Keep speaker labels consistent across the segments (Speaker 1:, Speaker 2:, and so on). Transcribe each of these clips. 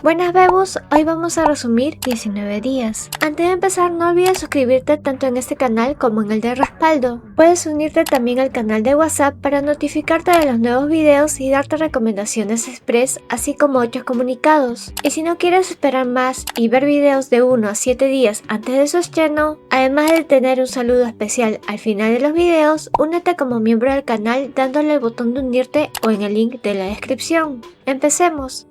Speaker 1: Buenas bebus, hoy vamos a resumir 19 días. Antes de empezar no olvides suscribirte tanto en este canal como en el de respaldo. Puedes unirte también al canal de WhatsApp para notificarte de los nuevos videos y darte recomendaciones express, así como otros comunicados. Y si no quieres esperar más y ver videos de 1 a 7 días antes de su estreno, además de tener un saludo especial al final de los videos, únete como miembro del canal dándole al botón de unirte o en el link de la descripción. ¡Empecemos!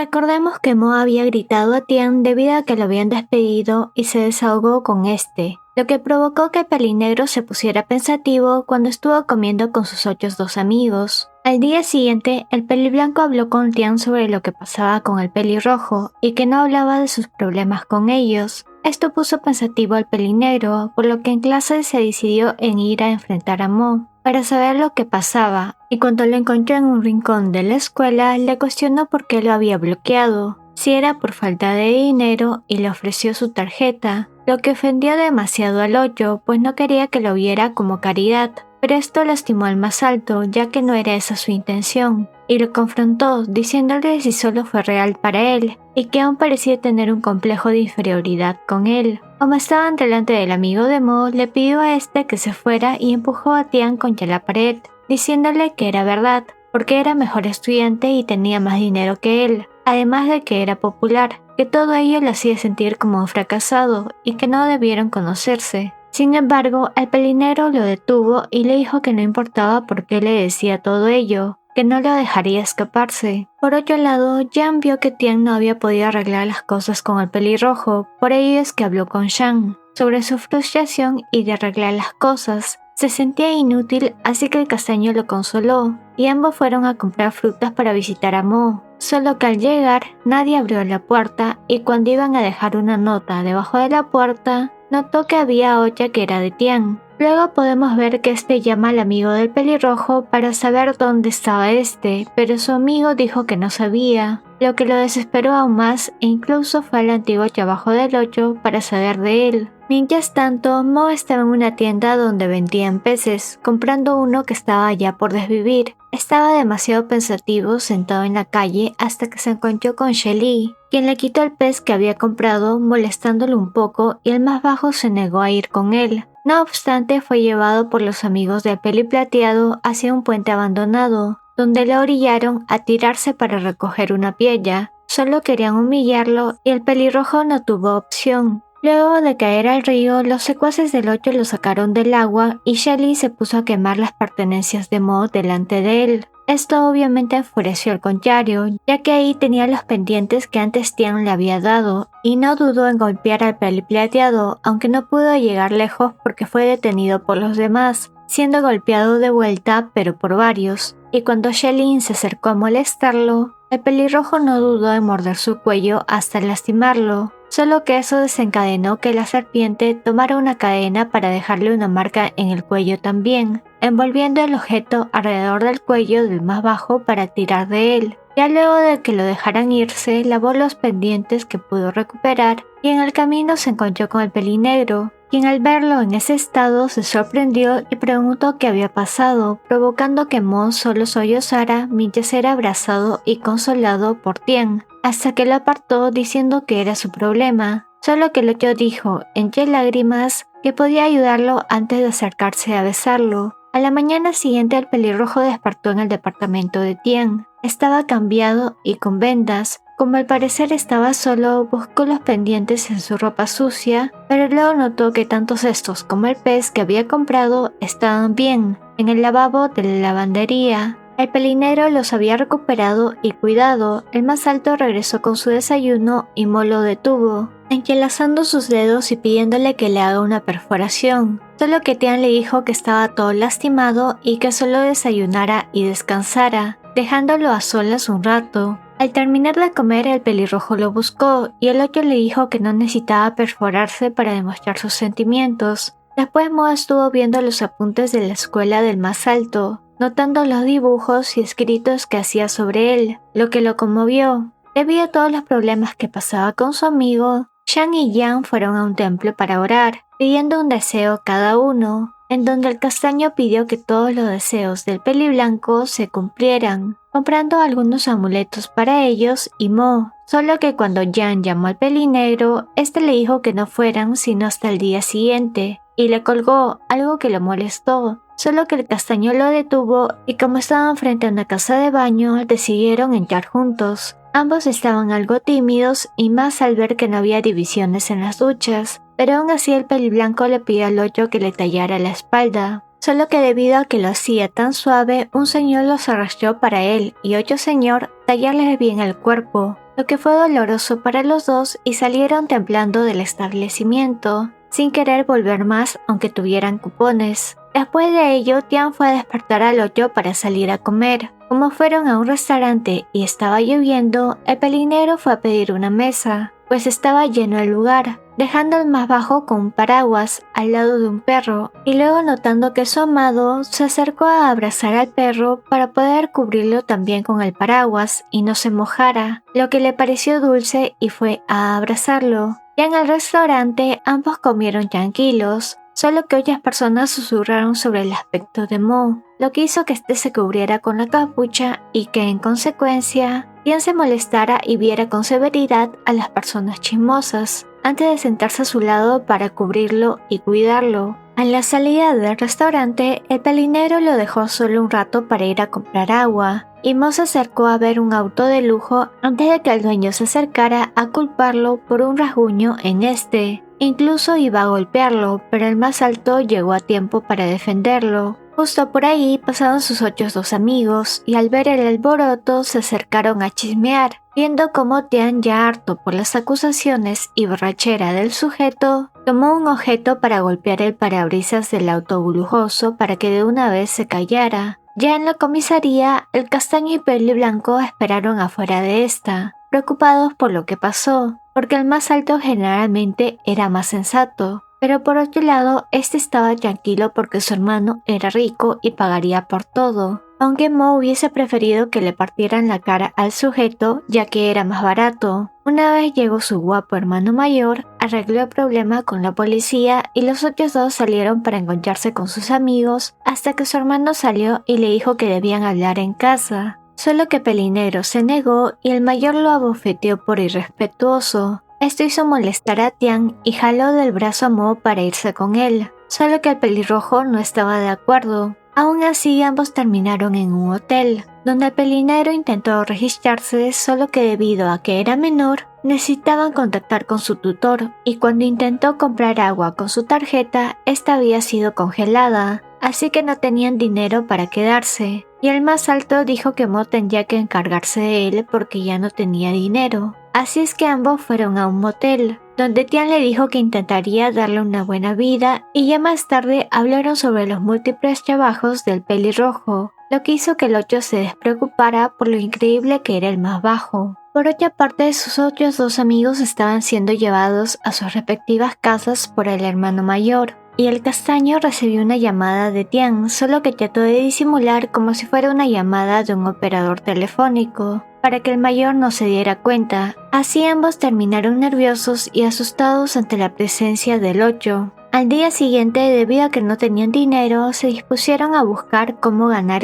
Speaker 1: Recordemos que Mo había gritado a Tian debido a que lo habían despedido y se desahogó con este, lo que provocó que Pelinegro se pusiera pensativo cuando estuvo comiendo con sus otros dos amigos. Al día siguiente, el Peliblanco habló con Tian sobre lo que pasaba con el Pelirrojo y que no hablaba de sus problemas con ellos. Esto puso pensativo al Pelinegro, por lo que en clase se decidió en ir a enfrentar a Mo para saber lo que pasaba, y cuando lo encontró en un rincón de la escuela le cuestionó por qué lo había bloqueado, si era por falta de dinero, y le ofreció su tarjeta, lo que ofendió demasiado al Ocho, pues no quería que lo viera como caridad. Pero esto lastimó al más alto, ya que no era esa su intención, y lo confrontó diciéndole si solo fue real para él, y que aún parecía tener un complejo de inferioridad con él. Como estaban delante del amigo de Mo, le pidió a este que se fuera y empujó a Tian contra la pared, diciéndole que era verdad, porque era mejor estudiante y tenía más dinero que él, además de que era popular, que todo ello le hacía sentir como un fracasado y que no debieron conocerse. Sin embargo, el Pelinegro lo detuvo y le dijo que no importaba por qué le decía todo ello, que no lo dejaría escaparse. Por otro lado, Yang vio que Tian no había podido arreglar las cosas con el Pelirrojo, por ello es que habló con Shang sobre su frustración y de arreglar las cosas. Se sentía inútil, así que el castaño lo consoló, y ambos fueron a comprar frutas para visitar a Mo. Solo que al llegar, nadie abrió la puerta, y cuando iban a dejar una nota debajo de la puerta, notó que había otra que era de Tian. Luego podemos ver que este llama al amigo del Pelirrojo para saber dónde estaba este, pero su amigo dijo que no sabía, lo que lo desesperó aún más e incluso fue al antiguo trabajo del Ocho para saber de él. Mientras tanto, Mo estaba en una tienda donde vendían peces, comprando uno que estaba ya por desvivir. Estaba demasiado pensativo sentado en la calle hasta que se encontró con Shelly, quien le quitó el pez que había comprado molestándolo un poco y el más bajo se negó a ir con él. No obstante, fue llevado por los amigos del Peliplateado hacia un puente abandonado, donde lo orillaron a tirarse para recoger una piedra. Solo querían humillarlo y el Pelirrojo no tuvo opción. Luego de caer al río, los secuaces del Ocho lo sacaron del agua y Shelly se puso a quemar las pertenencias de Mo delante de él. Esto obviamente enfureció al contrario, ya que ahí tenía los pendientes que antes Tian le había dado, y no dudó en golpear al Peliplateado, aunque no pudo llegar lejos porque fue detenido por los demás, siendo golpeado de vuelta pero por varios. Y cuando Shelly se acercó a molestarlo, el Pelirrojo no dudó en morder su cuello hasta lastimarlo. Solo que eso desencadenó que la serpiente tomara una cadena para dejarle una marca en el cuello también, envolviendo el objeto alrededor del cuello del más bajo para tirar de él. Ya luego de que lo dejaran irse, lavó los pendientes que pudo recuperar y en el camino se encontró con el Pelinegro, quien al verlo en ese estado se sorprendió y preguntó qué había pasado, provocando que Mo solo sollozara mientras era abrazado y consolado por Tian, hasta que lo apartó diciendo que era su problema. Solo que el Ocho dijo, entre lágrimas, que podía ayudarlo antes de acercarse a besarlo. A la mañana siguiente el Pelirrojo despertó en el departamento de Tian. Estaba cambiado y con vendas. Como al parecer estaba solo, buscó los pendientes en su ropa sucia, pero luego notó que tanto estos como el pez que había comprado estaban bien, en el lavabo de la lavandería. El Pelinegro los había recuperado y cuidado. El más alto regresó con su desayuno y Mo lo detuvo, entrelazando sus dedos y pidiéndole que le haga una perforación. Solo que Tian le dijo que estaba todo lastimado y que solo desayunara y descansara, dejándolo a solas un rato. Al terminar de comer, el Pelirrojo lo buscó y el Ocho le dijo que no necesitaba perforarse para demostrar sus sentimientos. Después Mo estuvo viendo los apuntes de la escuela del más alto, notando los dibujos y escritos que hacía sobre él, lo que lo conmovió. Debido a todos los problemas que pasaba con su amigo, Shang y Yang fueron a un templo para orar, pidiendo un deseo cada uno. en donde el castaño pidió que todos los deseos del peliblanco se cumplieran, comprando algunos amuletos para ellos y Mo, solo que cuando Jan llamó al pelinegro, este le dijo que no fueran sino hasta el día siguiente, y le colgó, algo que lo molestó. Solo que el castaño lo detuvo y como estaban frente a una casa de baño, decidieron entrar juntos. Ambos estaban algo tímidos y más al ver que no había divisiones en las duchas, pero aún así el peliblanco le pidió al otro que le tallara la espalda. Solo que debido a que lo hacía tan suave, un señor los arrastró para él y otro señor tallarles bien el cuerpo, lo que fue doloroso para los dos y salieron temblando del establecimiento, sin querer volver más aunque tuvieran cupones. Después de ello, Tian fue a despertar al otro para salir a comer. Como fueron a un restaurante y estaba lloviendo, el pelinegro fue a pedir una mesa, pues estaba lleno el lugar, dejando al más bajo con un paraguas al lado de un perro, y luego notando que su amado se acercó a abrazar al perro para poder cubrirlo también con el paraguas y no se mojara, lo que le pareció dulce y fue a abrazarlo. Ya en el restaurante ambos comieron tranquilos, solo que otras personas susurraron sobre el aspecto de Mo, lo que hizo que este se cubriera con la capucha y que en consecuencia Tian se molestara y viera con severidad a las personas chismosas, antes de sentarse a su lado para cubrirlo y cuidarlo. A la salida del restaurante, el pelinegro lo dejó solo un rato para ir a comprar agua, y Mo se acercó a ver un auto de lujo antes de que el dueño se acercara a culparlo por un rasguño en este. Incluso iba a golpearlo, pero el más alto llegó a tiempo para defenderlo. Justo por ahí pasaron sus otros dos amigos y al ver el alboroto se acercaron a chismear, viendo cómo Tian, ya harto por las acusaciones y borrachera del sujeto, tomó un objeto para golpear el parabrisas del auto lujoso para que de una vez se callara. Ya en la comisaría, el castaño y peliblanco esperaron afuera de esta, preocupados por lo que pasó, porque el más alto generalmente era más sensato. Pero por otro lado, este estaba tranquilo porque su hermano era rico y pagaría por todo, aunque Mo hubiese preferido que le partieran la cara al sujeto ya que era más barato. Una vez llegó su guapo hermano mayor, arregló el problema con la policía y los otros dos salieron para encontrarse con sus amigos hasta que su hermano salió y le dijo que debían hablar en casa. Solo que Pelinegro se negó y el mayor lo abofeteó por irrespetuoso. Esto hizo molestar a Tian y jaló del brazo a Mo para irse con él, solo que el pelirrojo no estaba de acuerdo. Aún así ambos terminaron en un hotel, donde el pelinegro intentó registrarse, solo que debido a que era menor, necesitaban contactar con su tutor, y cuando intentó comprar agua con su tarjeta, esta había sido congelada, así que no tenían dinero para quedarse, y el más alto dijo que Mo tendría que encargarse de él porque ya no tenía dinero. Así es que ambos fueron a un motel, donde Tian le dijo que intentaría darle una buena vida y ya más tarde hablaron sobre los múltiples trabajos del pelirrojo, lo que hizo que el otro se despreocupara por lo increíble que era el más bajo. Por otra parte, sus otros dos amigos estaban siendo llevados a sus respectivas casas por el hermano mayor, y el castaño recibió una llamada de Tian, solo que trató de disimular como si fuera una llamada de un operador telefónico, para que el mayor no se diera cuenta. Así ambos terminaron nerviosos y asustados ante la presencia del otro. Al día siguiente, debido a que no tenían dinero, se dispusieron a buscar cómo ganar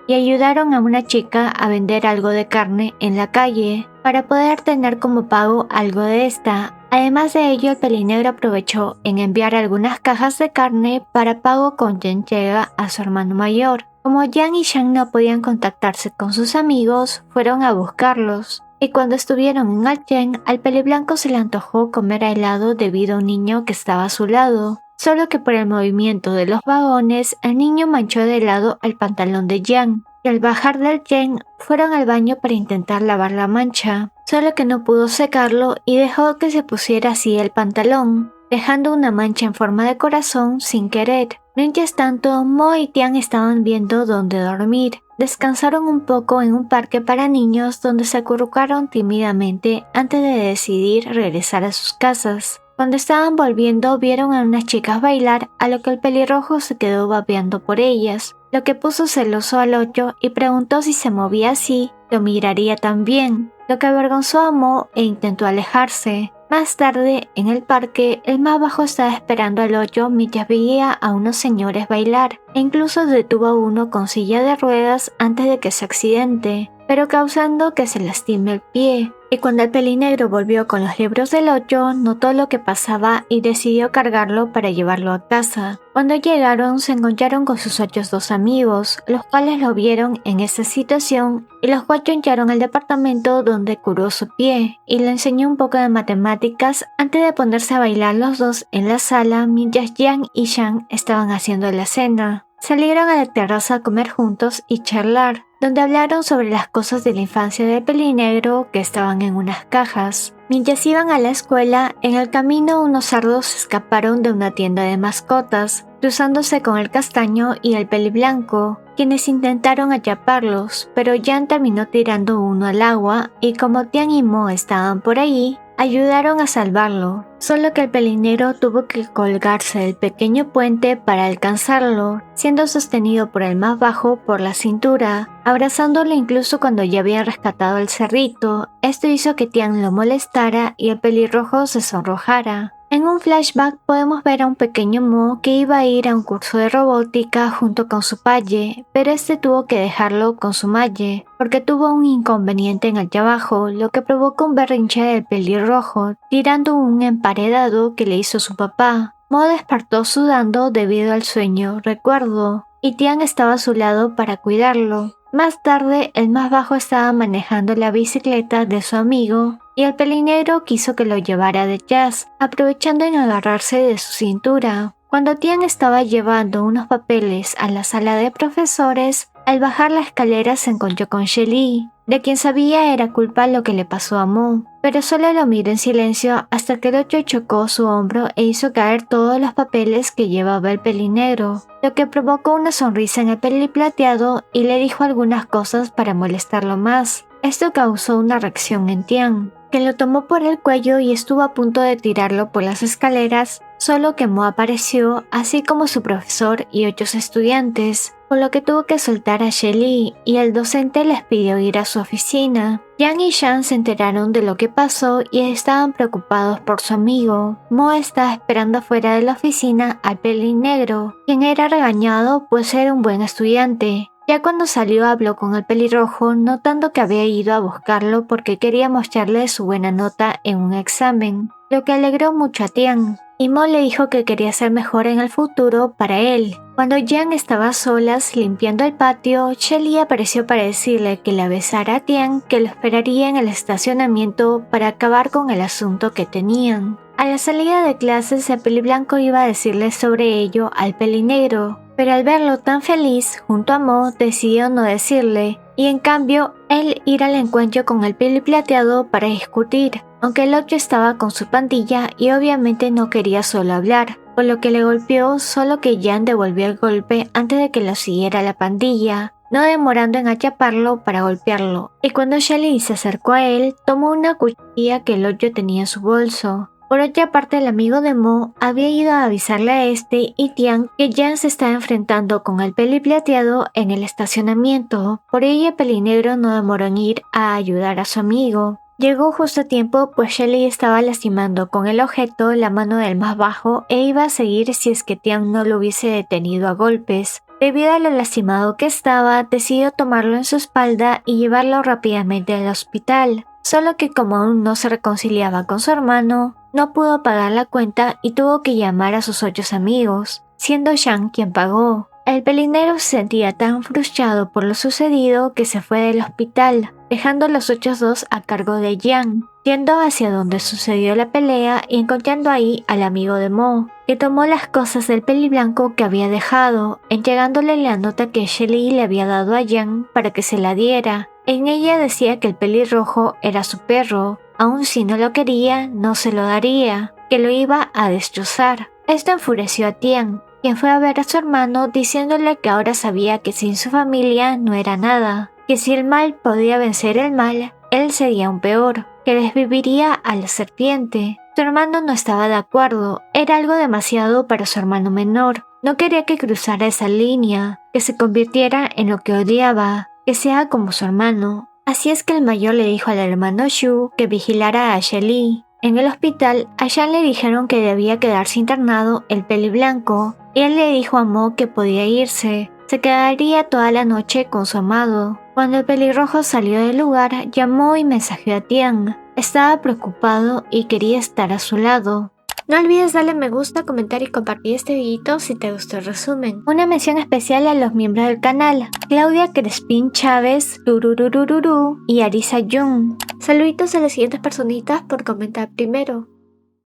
Speaker 1: y ayudaron a una chica a vender algo de carne en la calle, para poder tener como pago algo de esta. Además de ello, el pelinegro aprovechó en enviar algunas cajas de carne para pago con entrega a su hermano mayor. Como Yang y Shang no podían contactarse con sus amigos, fueron a buscarlos. Y cuando estuvieron en el tren, al peliblanco se le antojó comer helado debido a un niño que estaba a su lado. Solo que por el movimiento de los vagones, el niño manchó de helado el pantalón de Yang. Y al bajar del tren, fueron al baño para intentar lavar la mancha. Solo que no pudo secarlo y dejó que se pusiera así el pantalón, dejando una mancha en forma de corazón sin querer. Mientras tanto, Mo y Tian estaban viendo dónde dormir. Descansaron un poco en un parque para niños donde se acurrucaron tímidamente antes de decidir regresar a sus casas. Cuando estaban volviendo vieron a unas chicas bailar, a lo que el pelirrojo se quedó babeando por ellas, lo que puso celoso al otro y preguntó si se movía así, lo miraría también, lo que avergonzó a Mo e intentó alejarse. Más tarde, en el parque, el más bajo estaba esperando al 8 mientras veía a unos señores bailar, e incluso detuvo a uno con silla de ruedas antes de que se accidente, pero causando que se lastime el pie. Y cuando el pelinegro volvió con los libros del 8, notó lo que pasaba y decidió cargarlo para llevarlo a casa. Cuando llegaron, se encontraron con sus otros dos amigos, los cuales lo vieron en esa situación y los cuatro entraron al departamento donde curó su pie y le enseñó un poco de matemáticas antes de ponerse a bailar los dos en la sala mientras Yang y Shang estaban haciendo la cena. Salieron a la terraza a comer juntos y charlar, donde hablaron sobre las cosas de la infancia del pelinegro que estaban en unas cajas. Mientras iban a la escuela, en el camino unos cerdos se escaparon de una tienda de mascotas, cruzándose con el castaño y el peliblanco, quienes intentaron atraparlos, pero Jan terminó tirando uno al agua y como Tian y Mo estaban por ahí, ayudaron a salvarlo, solo que el pelinegro tuvo que colgarse del pequeño puente para alcanzarlo, siendo sostenido por el más bajo por la cintura, abrazándolo incluso cuando ya habían rescatado el cerrito. Esto hizo que Tian lo molestara y el pelirrojo se sonrojara. En un flashback podemos ver a un pequeño Mo que iba a ir a un curso de robótica junto con su palle, pero este tuvo que dejarlo con su malle, porque tuvo un inconveniente en el trabajo, lo que provocó un berrinche del pelirrojo, tirando un emparedado que le hizo su papá. Mo despertó sudando debido al sueño, recuerdo, y Tian estaba a su lado para cuidarlo. Más tarde, el más bajo estaba manejando la bicicleta de su amigo y el pelinegro quiso que lo llevara detrás, aprovechando en agarrarse de su cintura. Cuando Tian estaba llevando unos papeles a la sala de profesores, al bajar la escalera se encontró con Shelly, de quien sabía era culpa lo que le pasó a Mo, pero solo lo miró en silencio hasta que el otro chocó su hombro e hizo caer todos los papeles que llevaba el pelinegro, lo que provocó una sonrisa en el peliplateado y le dijo algunas cosas para molestarlo más. Esto causó una reacción en Tian, que lo tomó por el cuello y estuvo a punto de tirarlo por las escaleras, solo que Mo apareció, así como su profesor y otros estudiantes, por lo que tuvo que soltar a Shelly y el docente les pidió ir a su oficina. Yang y Shang se enteraron de lo que pasó y estaban preocupados por su amigo. Mo estaba esperando fuera de la oficina al pelinegro, quien era regañado pues era un buen estudiante. Ya cuando salió habló con el pelirrojo, notando que había ido a buscarlo porque quería mostrarle su buena nota en un examen, lo que alegró mucho a Tian. Y Mo le dijo que quería ser mejor en el futuro para él. Cuando Yang estaba a solas limpiando el patio, Shelly apareció para decirle que la besara a Tian, que lo esperaría en el estacionamiento para acabar con el asunto que tenían. A la salida de clases, el peliblanco iba a decirle sobre ello al pelinegro, pero al verlo tan feliz junto a Mo decidió no decirle, y en cambio él ir al encuentro con el peliplateado para discutir, aunque el otro estaba con su pandilla y obviamente no quería solo hablar, por lo que le golpeó, solo que Jan devolvió el golpe antes de que lo siguiera la pandilla, no demorando en atraparlo para golpearlo, y cuando Shelly se acercó a él, tomó una cuchilla que el otro tenía en su bolso. Por otra parte, el amigo de Mo había ido a avisarle a este y Tian que Jan se estaba enfrentando con el peliplateado en el estacionamiento, por ello el pelinegro no demoró en ir a ayudar a su amigo. Llegó justo a tiempo pues Shelly estaba lastimando con el objeto la mano del más bajo e iba a seguir si es que Tian no lo hubiese detenido a golpes. Debido a lo lastimado que estaba, decidió tomarlo en su espalda y llevarlo rápidamente al hospital. Solo que como aún no se reconciliaba con su hermano, no pudo pagar la cuenta y tuvo que llamar a sus otros amigos, siendo Shang quien pagó. El pelinegro se sentía tan frustrado por lo sucedido que se fue del hospital, dejando a los otros dos a cargo de Yang, yendo hacia donde sucedió la pelea y encontrando ahí al amigo de Mo, que tomó las cosas del peliblanco que había dejado, entregándole la nota que Shelly le había dado a Yang para que se la diera. En ella decía que el pelirrojo era su perro, aun si no lo quería, no se lo daría, que lo iba a destrozar. Esto enfureció a Tian, quien fue a ver a su hermano diciéndole que ahora sabía que sin su familia no era nada, que si el mal podía vencer el mal, él sería un peor, que desviviría a la serpiente. Su hermano no estaba de acuerdo, era algo demasiado para su hermano menor, no quería que cruzara esa línea, que se convirtiera en lo que odiaba, que sea como su hermano. Así es que el mayor le dijo al hermano Shu que vigilara a Shelly. En el hospital, a Shan le dijeron que debía quedarse internado el peli blanco, y él le dijo a Mo que podía irse. Se quedaría toda la noche con su amado. Cuando el pelirrojo salió del lugar, llamó y mensajeó a Tian. Estaba preocupado y quería estar a su lado. No olvides darle me gusta, comentar y compartir este videito si te gustó el resumen. Una mención especial a los miembros del canal: Claudia Crespín Chávez, Turururururu y Arisa Jung. Saluditos a las siguientes personitas por comentar primero.